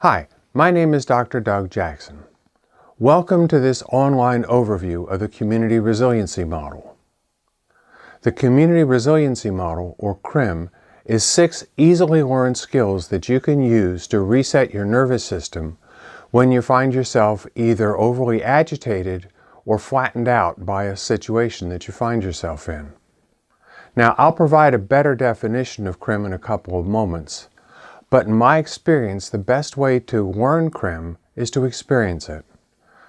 Hi, my name is Dr. Doug Jackson. Welcome to this online overview of the Community Resiliency Model. The Community Resiliency Model, or CRIM, is 6 easily learned skills that you can use to reset your nervous system when you find yourself either overly agitated or flattened out by a situation that you find yourself in. Now, I'll provide a better definition of CRIM in a couple of moments, but in my experience, the best way to learn CRIM is to experience it.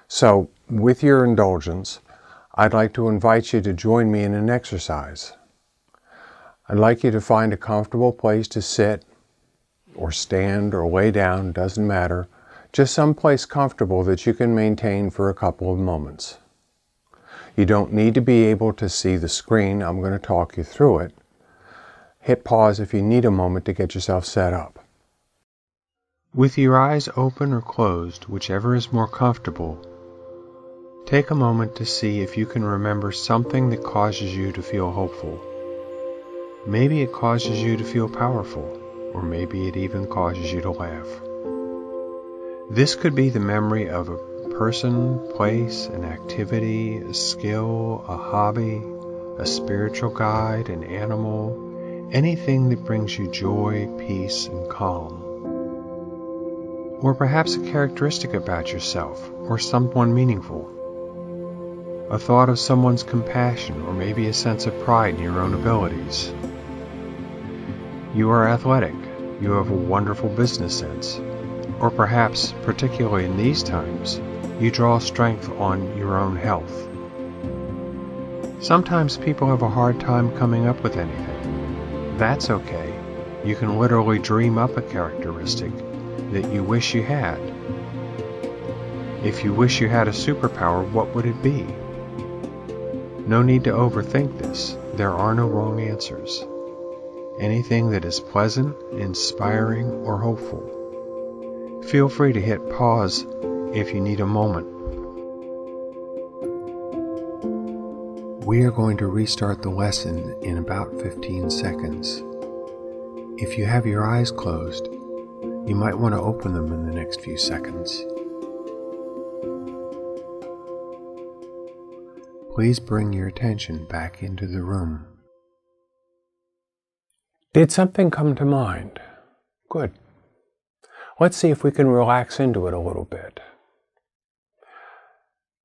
So, with your indulgence, I'd like to invite you to join me in an exercise. I'd like you to find a comfortable place to sit, or stand, or lay down, doesn't matter. Just someplace comfortable that you can maintain for a couple of moments. You don't need to be able to see the screen. I'm going to talk you through it. Hit pause if you need a moment to get yourself set up. With your eyes open or closed, whichever is more comfortable, take a moment to see if you can remember something that causes you to feel hopeful. Maybe it causes you to feel powerful, or maybe it even causes you to laugh. This could be the memory of a person, place, an activity, a skill, a hobby, a spiritual guide, an animal, anything that brings you joy, peace, and calm. Or perhaps a characteristic about yourself, or someone meaningful. A thought of someone's compassion, or maybe a sense of pride in your own abilities. You are athletic. You have a wonderful business sense. Or perhaps, particularly in these times, you draw strength on your own health. Sometimes people have a hard time coming up with anything. That's okay. You can literally dream up a characteristic that you wish you had. If you wish you had a superpower, what would it be? No need to overthink this. There are no wrong answers. Anything that is pleasant, inspiring, or hopeful. Feel free to hit pause if you need a moment. We are going to restart the lesson in about 15 seconds. If you have your eyes closed, you might want to open them in the next few seconds. Please bring your attention back into the room. Did something come to mind? Good. Let's see if we can relax into it a little bit.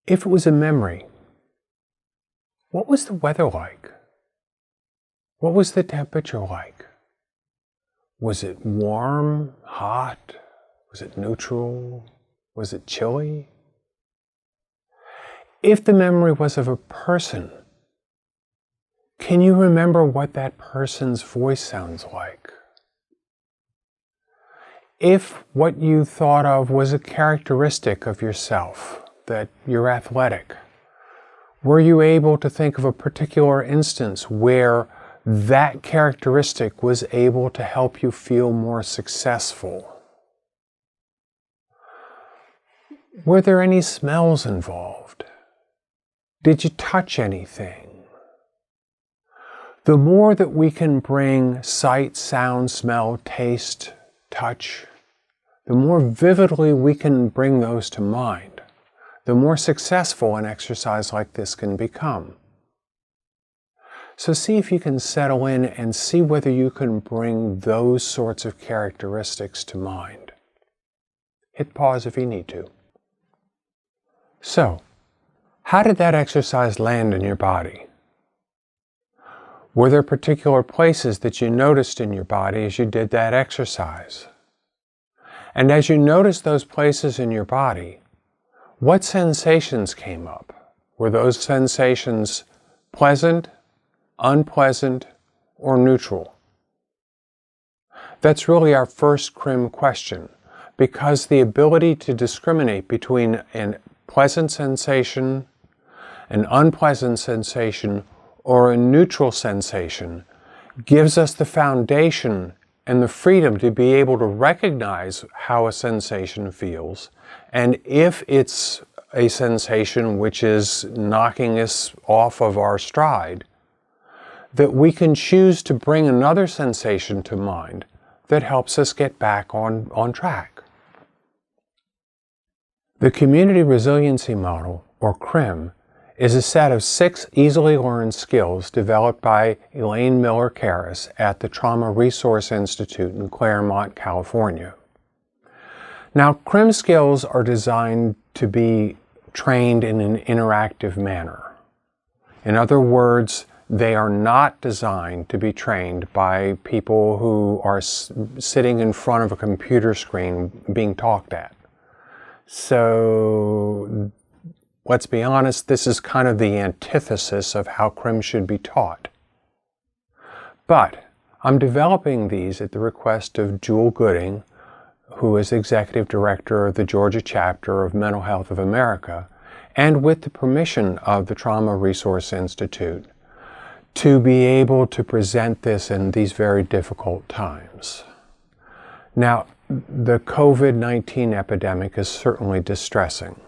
If it was a memory, what was the weather like? What was the temperature like? Was it warm, hot? Was it neutral? Was it chilly? If the memory was of a person, can you remember what that person's voice sounds like? If what you thought of was a characteristic of yourself, that you're athletic, were you able to think of a particular instance where that characteristic was able to help you feel more successful? Were there any smells involved? Did you touch anything? The more that we can bring sight, sound, smell, taste, touch, the more vividly we can bring those to mind, the more successful an exercise like this can become. So see if you can settle in and see whether you can bring those sorts of characteristics to mind. Hit pause if you need to. So, how did that exercise land in your body? Were there particular places that you noticed in your body as you did that exercise? And as you noticed those places in your body, what sensations came up? Were those sensations pleasant, unpleasant, or neutral? That's really our first CRIM question, because the ability to discriminate between a pleasant sensation, an unpleasant sensation, or a neutral sensation gives us the foundation and the freedom to be able to recognize how a sensation feels, and if it's a sensation which is knocking us off of our stride, that we can choose to bring another sensation to mind that helps us get back on track. The Community Resiliency Model, or CRIM, is a set of 6 easily learned skills developed by Elaine Miller-Karras at the Trauma Resource Institute in Claremont, California. Now, CRIM skills are designed to be trained in an interactive manner. In other words, they are not designed to be trained by people who are sitting in front of a computer screen being talked at. So, let's be honest, this is kind of the antithesis of how CRIM should be taught. But I'm developing these at the request of Jewel Gooding, who is Executive Director of the Georgia Chapter of Mental Health of America, and with the permission of the Trauma Resource Institute, to be able to present this in these very difficult times. Now, the COVID-19 epidemic is certainly distressing.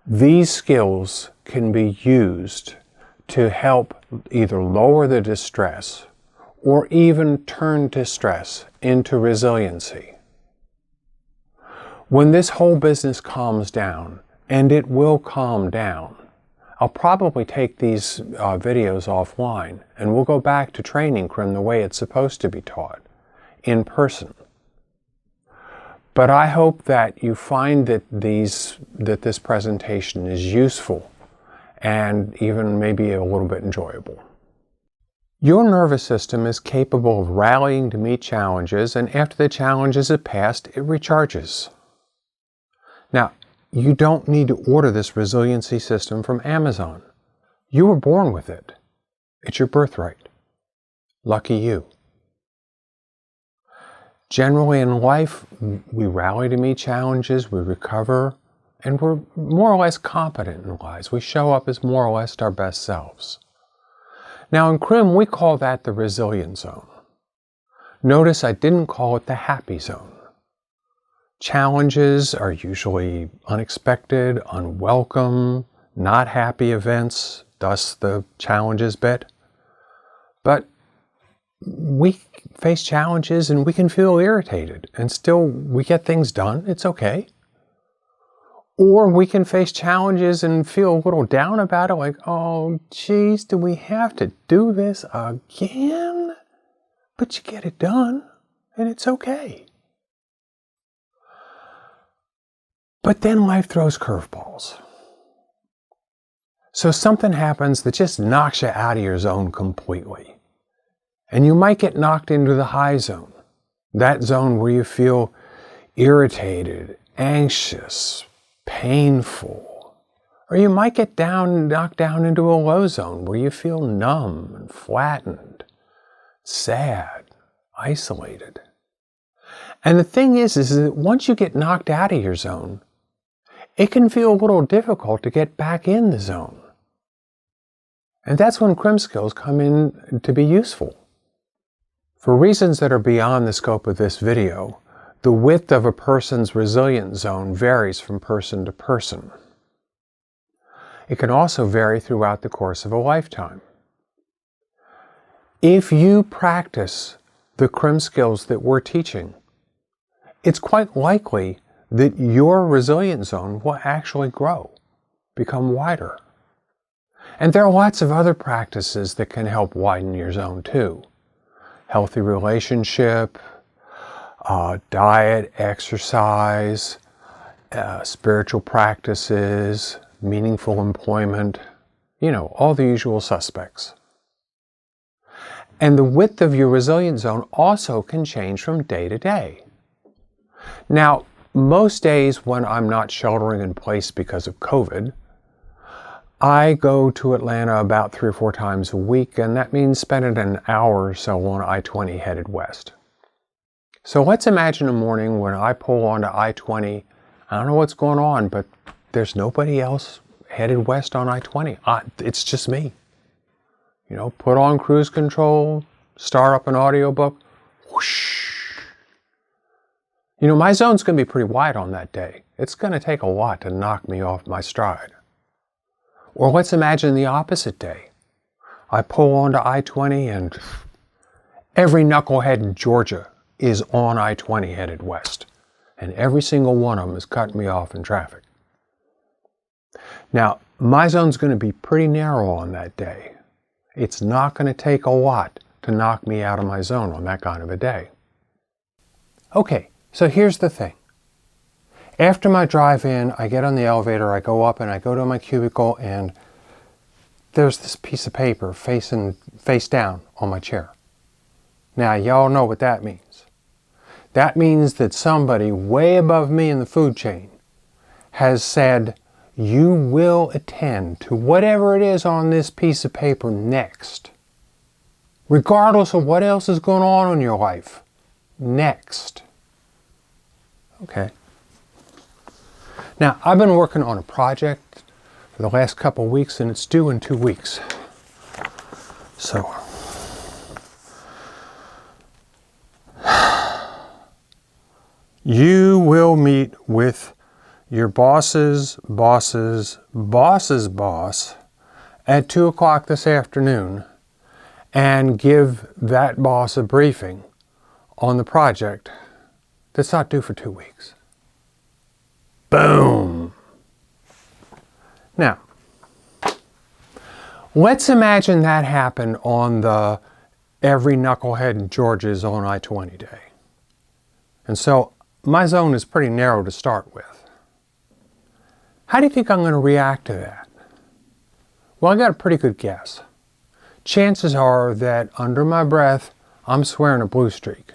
These skills can be used to help either lower the distress or even turn distress into resiliency. When this whole business calms down, and it will calm down, I'll probably take these videos offline and we'll go back to training CRIM the way it's supposed to be taught, in person. But I hope that you find that this presentation is useful and even maybe a little bit enjoyable. Your nervous system is capable of rallying to meet challenges, and after the challenges have passed, it recharges. Now, you don't need to order this resiliency system from Amazon. You were born with it. It's your birthright. Lucky you. Generally in life, we rally to meet challenges, we recover, and we're more or less competent in lives. We show up as more or less our best selves. Now in CRIM, we call that the resilient zone. Notice I didn't call it the happy zone. Challenges are usually unexpected, unwelcome, not happy events, thus the challenges bit. But we face challenges and we can feel irritated and still we get things done. It's okay. Or we can face challenges and feel a little down about it, like, oh, geez, do we have to do this again? But you get it done and it's okay. But then life throws curveballs. So something happens that just knocks you out of your zone completely. And you might get knocked into the high zone, that zone where you feel irritated, anxious, painful. Or you might get knocked down into a low zone where you feel numb and flattened, sad, isolated. And the thing is that once you get knocked out of your zone, it can feel a little difficult to get back in the zone. And that's when CRIM skills come in to be useful. For reasons that are beyond the scope of this video, the width of a person's resilient zone varies from person to person. It can also vary throughout the course of a lifetime. If you practice the CRIM skills that we're teaching, it's quite likely that your resilient zone will actually grow, become wider. And there are lots of other practices that can help widen your zone too. Healthy relationship, diet, exercise, spiritual practices, meaningful employment, all the usual suspects. And the width of your resilient zone also can change from day to day. Now, most days when I'm not sheltering in place because of COVID, I go to Atlanta about 3 or 4 times a week, and that means spending an hour or so on I-20 headed west. So let's imagine a morning when I pull onto I-20. I don't know what's going on, but there's nobody else headed west on I-20. It's just me. Put on cruise control, start up an audiobook, whoosh. My zone's going to be pretty wide on that day. It's going to take a lot to knock me off my stride. Or let's imagine the opposite day. I pull onto I-20 and every knucklehead in Georgia is on I-20 headed west. and every single one of them is cutting me off in traffic. Now, my zone's going to be pretty narrow on that day. It's not going to take a lot to knock me out of my zone on that kind of a day. Okay, so here's the thing. After my drive in, I get on the elevator, I go up and I go to my cubicle, and there's this piece of paper face down on my chair. Now, y'all know what that means. That means that somebody way above me in the food chain has said, you will attend to whatever it is on this piece of paper next. Regardless of what else is going on in your life. Next. Okay. Now, I've been working on a project for the last couple of weeks, and it's due in 2 weeks. So, you will meet with your boss's boss's boss's boss at 2 o'clock this afternoon and give that boss a briefing on the project that's not due for 2 weeks. Boom! Now, let's imagine that happened on the every knucklehead in Georgia's on I-20 day. And so my zone is pretty narrow to start with. How do you think I'm going to react to that? Well, I got a pretty good guess. Chances are that under my breath, I'm swearing a blue streak.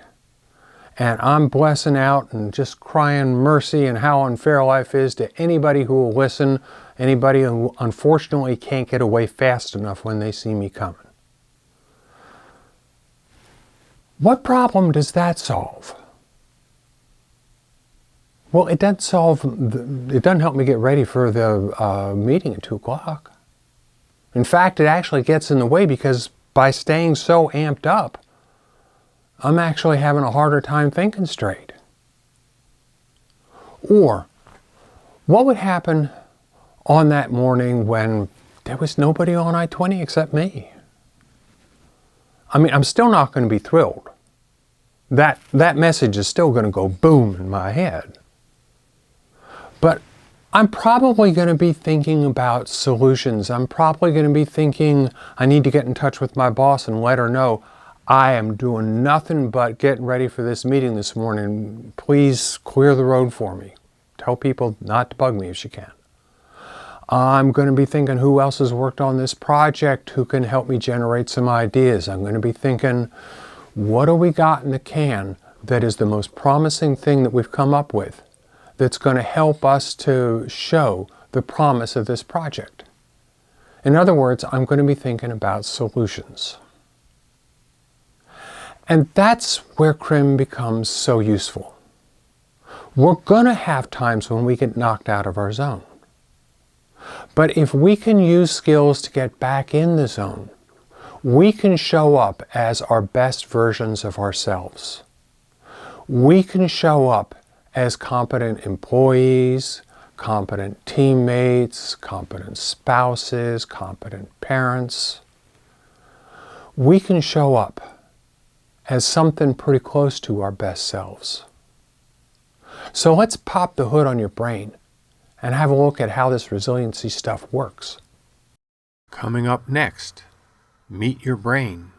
And I'm blessing out and just crying mercy and how unfair life is to anybody who will listen, anybody who unfortunately can't get away fast enough when they see me coming. What problem does that solve? Well, it doesn't help me get ready for the meeting at 2 o'clock. In fact, it actually gets in the way because by staying so amped up, I'm actually having a harder time thinking straight. Or, what would happen on that morning when there was nobody on I-20 except me? I mean, I'm still not going to be thrilled. That message is still going to go boom in my head. But I'm probably going to be thinking about solutions. I'm probably going to be thinking I need to get in touch with my boss and let her know I am doing nothing but getting ready for this meeting this morning. Please clear the road for me. Tell people not to bug me if you can. I'm going to be thinking who else has worked on this project who can help me generate some ideas. I'm going to be thinking, what do we got in the can that is the most promising thing that we've come up with that's going to help us to show the promise of this project? In other words, I'm going to be thinking about solutions. And that's where CRIM becomes so useful. We're going to have times when we get knocked out of our zone. But if we can use skills to get back in the zone, we can show up as our best versions of ourselves. We can show up as competent employees, competent teammates, competent spouses, competent parents. We can show up as something pretty close to our best selves. So let's pop the hood on your brain and have a look at how this resiliency stuff works. Coming up next, meet your brain.